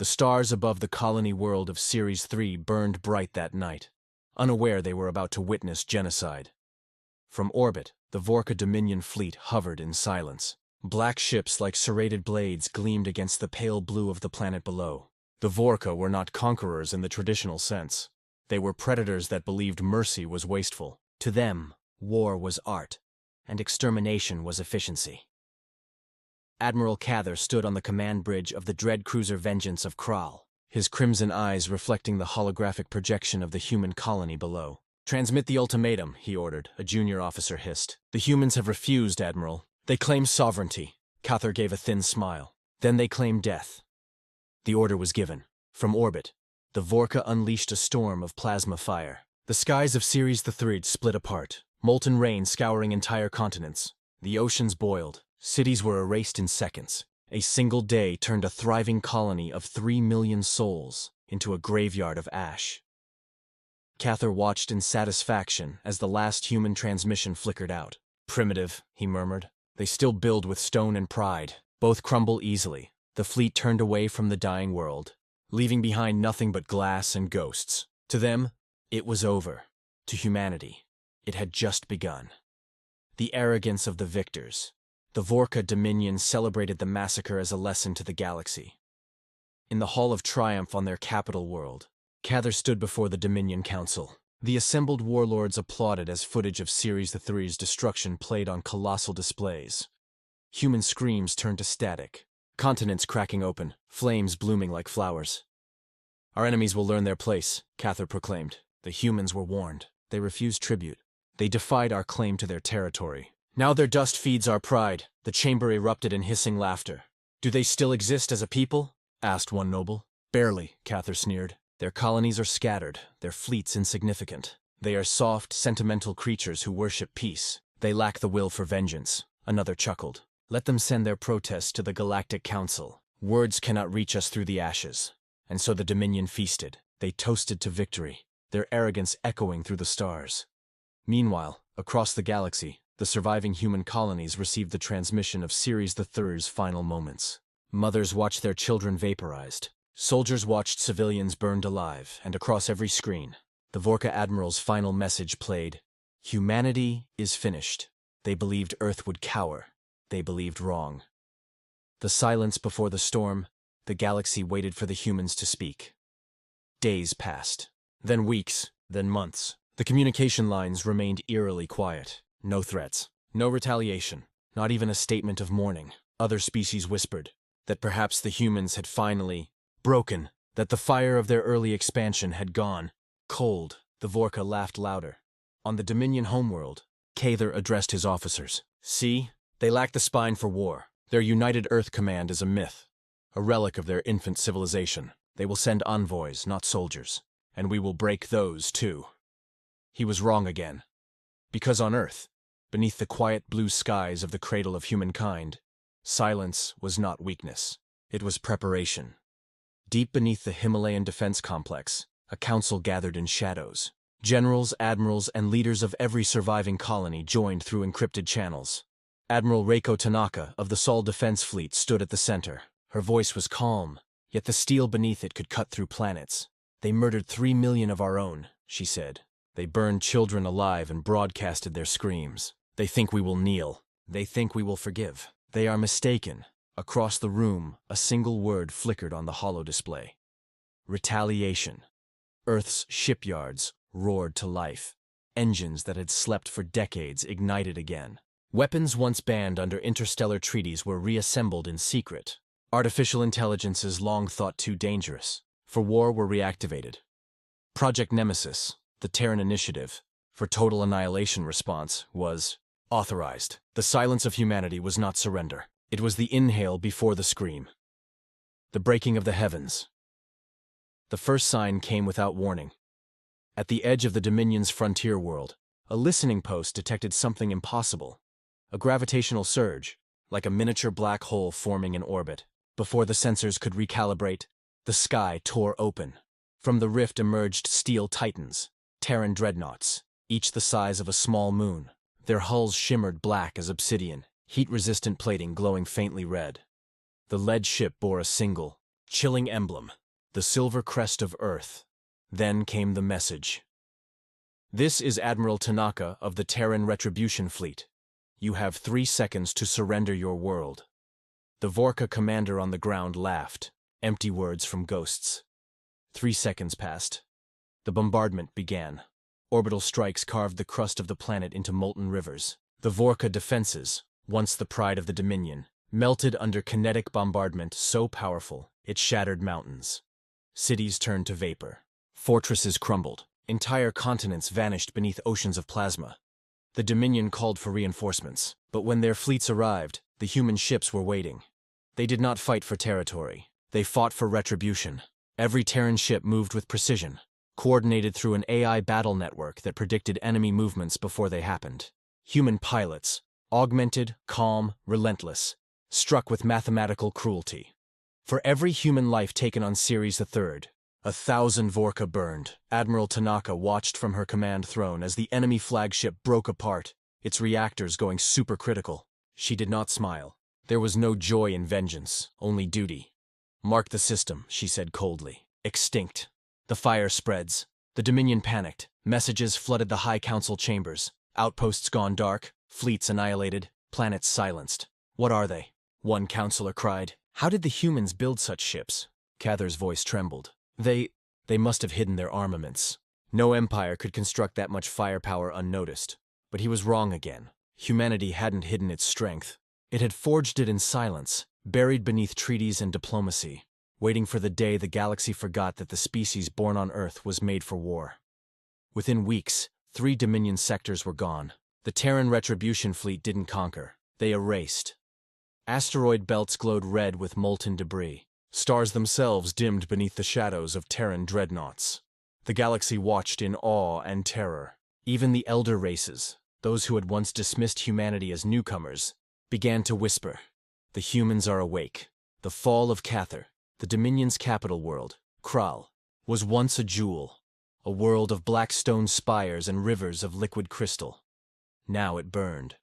The stars above the colony world of Series 3 burned bright that night, unaware they were about to witness genocide. From orbit, the Vorka Dominion fleet hovered in silence. Black ships like serrated blades gleamed against the pale blue of the planet below. The Vorka were not conquerors in the traditional sense. They were predators that believed mercy was wasteful. To them, war was art, and extermination was efficiency. Admiral Cather stood on the command bridge of the dread cruiser Vengeance of Kral, his crimson eyes reflecting the holographic projection of the human colony below. "Transmit the ultimatum," he ordered, a junior officer hissed. "The humans have refused, Admiral. They claim sovereignty." Cather gave a thin smile. "Then they claim death." The order was given. From orbit, the Vorka unleashed a storm of plasma fire. The skies of Ceres III split apart, molten rain scouring entire continents. The oceans boiled. Cities were erased in seconds. A single day turned a thriving colony of 3 million souls into a graveyard of ash. Cather watched in satisfaction as the last human transmission flickered out. "Primitive," he murmured. "They still build with stone and pride. Both crumble easily." The fleet turned away from the dying world, leaving behind nothing but glass and ghosts. To them, it was over. To humanity, it had just begun. The arrogance of the victors. The Vorka Dominion celebrated the massacre as a lesson to the galaxy. In the Hall of Triumph on their capital world, Cather stood before the Dominion Council. The assembled warlords applauded as footage of Series III's destruction played on colossal displays. Human screams turned to static, continents cracking open, flames blooming like flowers. "Our enemies will learn their place," Cather proclaimed. The humans were warned. They refused tribute. They defied our claim to their territory. "Now their dust feeds our pride." The chamber erupted in hissing laughter. "Do they still exist as a people?" asked one noble. "Barely," Cather sneered. "Their colonies are scattered, their fleets insignificant. They are soft, sentimental creatures who worship peace. They lack the will for vengeance." Another chuckled. "Let them send their protests to the Galactic Council. Words cannot reach us through the ashes." And so the Dominion feasted. They toasted to victory, their arrogance echoing through the stars. Meanwhile, across the galaxy, the surviving human colonies received the transmission of Series III's final moments. Mothers watched their children vaporized. Soldiers watched civilians burned alive, and across every screen, the Vorka Admiral's final message played. Humanity is finished. They believed Earth would cower. They believed wrong. The silence before the storm, the galaxy waited for the humans to speak. Days passed, then weeks, then months. The communication lines remained eerily quiet. No threats, no retaliation, not even a statement of mourning. Other species whispered that perhaps the humans had finally broken, that the fire of their early expansion had gone cold. The Vorka laughed louder. On the Dominion homeworld, Cather addressed his officers. "See, they lack the spine for war. Their United Earth Command is a myth, a relic of their infant civilization. They will send envoys, not soldiers, and we will break those too." He was wrong again. Because on Earth, beneath the quiet blue skies of the cradle of humankind, silence was not weakness. It was preparation. Deep beneath the Himalayan defense complex, a council gathered in shadows. Generals, admirals, and leaders of every surviving colony joined through encrypted channels. Admiral Reiko Tanaka of the Sol Defense Fleet stood at the center. Her voice was calm, yet the steel beneath it could cut through planets. "They murdered 3 million of our own," she said. "They burned children alive and broadcasted their screams. They think we will kneel. They think we will forgive. They are mistaken." Across the room, a single word flickered on the holo display. Retaliation. Earth's shipyards roared to life. Engines that had slept for decades ignited again. Weapons once banned under interstellar treaties were reassembled in secret. Artificial intelligences long thought too dangerous for war were reactivated. Project Nemesis, the Terran initiative for total annihilation response, was authorized. The silence of humanity was not surrender. It was the inhale before the scream. The breaking of the heavens. The first sign came without warning. At the edge of the Dominion's frontier world, a listening post detected something impossible. A gravitational surge, like a miniature black hole forming in orbit. Before the sensors could recalibrate, the sky tore open. From the rift emerged steel titans, Terran dreadnoughts, each the size of a small moon. Their hulls shimmered black as obsidian, heat-resistant plating glowing faintly red. The lead ship bore a single, chilling emblem, the silver crest of Earth. Then came the message. This is Admiral Tanaka of the Terran Retribution Fleet. You have 3 seconds to surrender your world. The Vorka commander on the ground laughed, empty words from ghosts. 3 seconds passed. The bombardment began. Orbital strikes carved the crust of the planet into molten rivers. The Vorka defenses, once the pride of the Dominion, melted under kinetic bombardment so powerful it shattered mountains. Cities turned to vapor. Fortresses crumbled. Entire continents vanished beneath oceans of plasma. The Dominion called for reinforcements, but when their fleets arrived, the human ships were waiting. They did not fight for territory. They fought for retribution. Every Terran ship moved with precision, coordinated through an AI battle network that predicted enemy movements before they happened. Human pilots, augmented, calm, relentless, struck with mathematical cruelty. For every human life taken on Ceres III, 1,000 Vorka burned. Admiral Tanaka watched from her command throne as the enemy flagship broke apart, its reactors going supercritical. She did not smile. There was no joy in vengeance, only duty. "Mark the system," she said coldly. "Extinct." The fire spreads. The Dominion panicked. Messages flooded the High Council chambers. Outposts gone dark, fleets annihilated, planets silenced. "What are they?" one counselor cried. "How did the humans build such ships?" Cather's voice trembled. They must have hidden their armaments. No empire could construct that much firepower unnoticed. But he was wrong again. Humanity hadn't hidden its strength. It had forged it in silence, buried beneath treaties and diplomacy, waiting for the day the galaxy forgot that the species born on Earth was made for war. Within weeks, 3 Dominion sectors were gone. The Terran Retribution Fleet didn't conquer. They erased. Asteroid belts glowed red with molten debris. Stars themselves dimmed beneath the shadows of Terran dreadnoughts. The galaxy watched in awe and terror. Even the elder races, those who had once dismissed humanity as newcomers, began to whisper. The humans are awake. The fall of Cather, the Dominion's capital world, Kral, was once a jewel, a world of black stone spires and rivers of liquid crystal. Now it burned.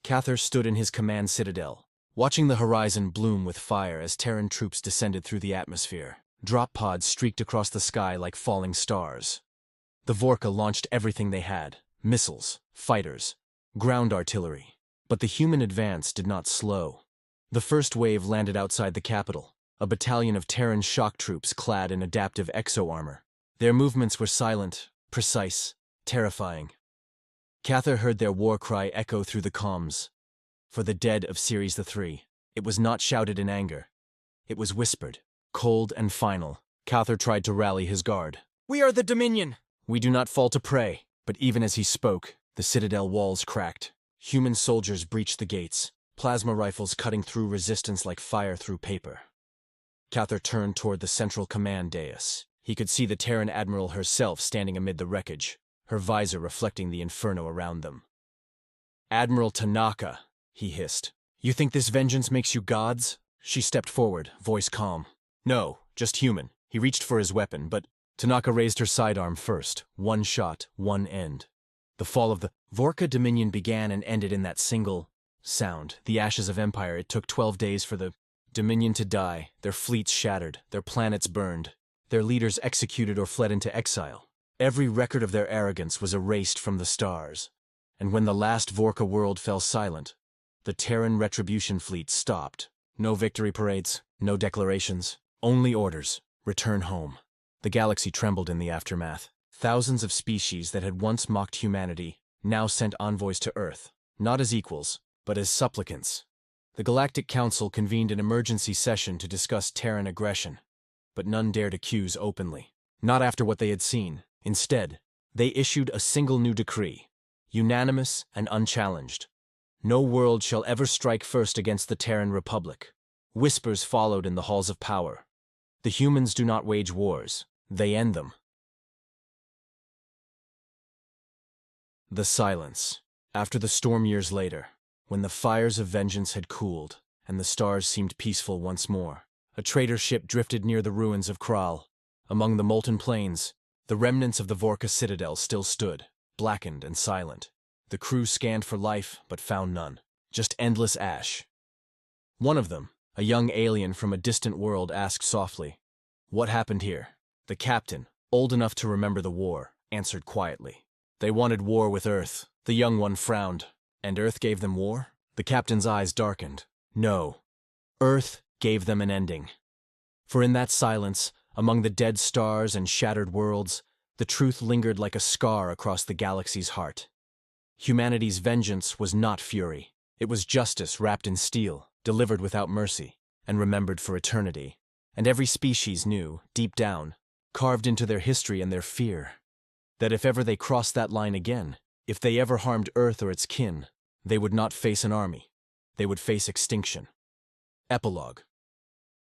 Cather stood in his command citadel, watching the horizon bloom with fire as Terran troops descended through the atmosphere. Drop pods streaked across the sky like falling stars. The Vorka launched everything they had: missiles, fighters, ground artillery. But the human advance did not slow. The first wave landed outside the capital, a battalion of Terran shock troops clad in adaptive exo-armor. Their movements were silent, precise, terrifying. Cather heard their war cry echo through the comms. For the dead of Ceres III. It was not shouted in anger. It was whispered, cold and final. Cather tried to rally his guard. "We are the Dominion! We do not fall to prey." But even as he spoke, the citadel walls cracked. Human soldiers breached the gates, plasma rifles cutting through resistance like fire through paper. Cather turned toward the central command dais. He could see the Terran admiral herself standing amid the wreckage, her visor reflecting the inferno around them. "Admiral Tanaka," he hissed. "You think this vengeance makes you gods?" She stepped forward, voice calm. "No, just human." He reached for his weapon, but Tanaka raised her sidearm first. One shot, one end. The fall of the Vorka Dominion began and ended in that single sound. The ashes of empire. It took 12 days for the Dominion to die, their fleets shattered, their planets burned, their leaders executed or fled into exile. Every record of their arrogance was erased from the stars. And when the last Vorka world fell silent, the Terran Retribution Fleet stopped. No victory parades, no declarations, only orders. Return home. The galaxy trembled in the aftermath. Thousands of species that had once mocked humanity now sent envoys to Earth, not as equals, but as supplicants. The Galactic Council convened an emergency session to discuss Terran aggression, but none dared accuse openly. Not after what they had seen. Instead, they issued a single new decree, unanimous and unchallenged. No world shall ever strike first against the Terran Republic. Whispers followed in the halls of power. The humans do not wage wars, they end them. The silence. After the storm years later, when the fires of vengeance had cooled and the stars seemed peaceful once more, a trader ship drifted near the ruins of Kral. Among the molten plains, the remnants of the Vorka citadel still stood, blackened and silent. The crew scanned for life, but found none. Just endless ash. One of them, A young alien from a distant world asked softly, "What happened here?" The captain, old enough to remember the war, answered quietly, "They wanted war with Earth." The young one frowned. "And Earth gave them war?" The captain's eyes darkened. "No. Earth gave them an ending." For in that silence, among the dead stars and shattered worlds, the truth lingered like a scar across the galaxy's heart. Humanity's vengeance was not fury. It was justice wrapped in steel, delivered without mercy, and remembered for eternity. And every species knew, deep down, carved into their history and their fear, that if ever they crossed that line again, if they ever harmed Earth or its kin, they would not face an army. They would face extinction. Epilogue.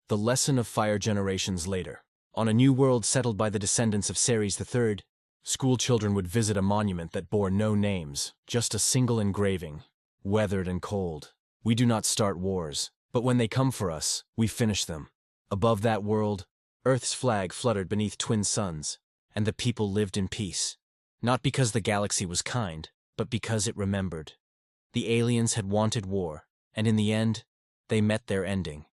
The lesson of fire generations later. On a new world settled by the descendants of Ceres III, school children would visit a monument that bore no names, just a single engraving, weathered and cold. "We do not start wars, but when they come for us, we finish them." Above that world, Earth's flag fluttered beneath twin suns, and the people lived in peace. Not because the galaxy was kind, but because it remembered. The aliens had wanted war, and in the end, they met their ending.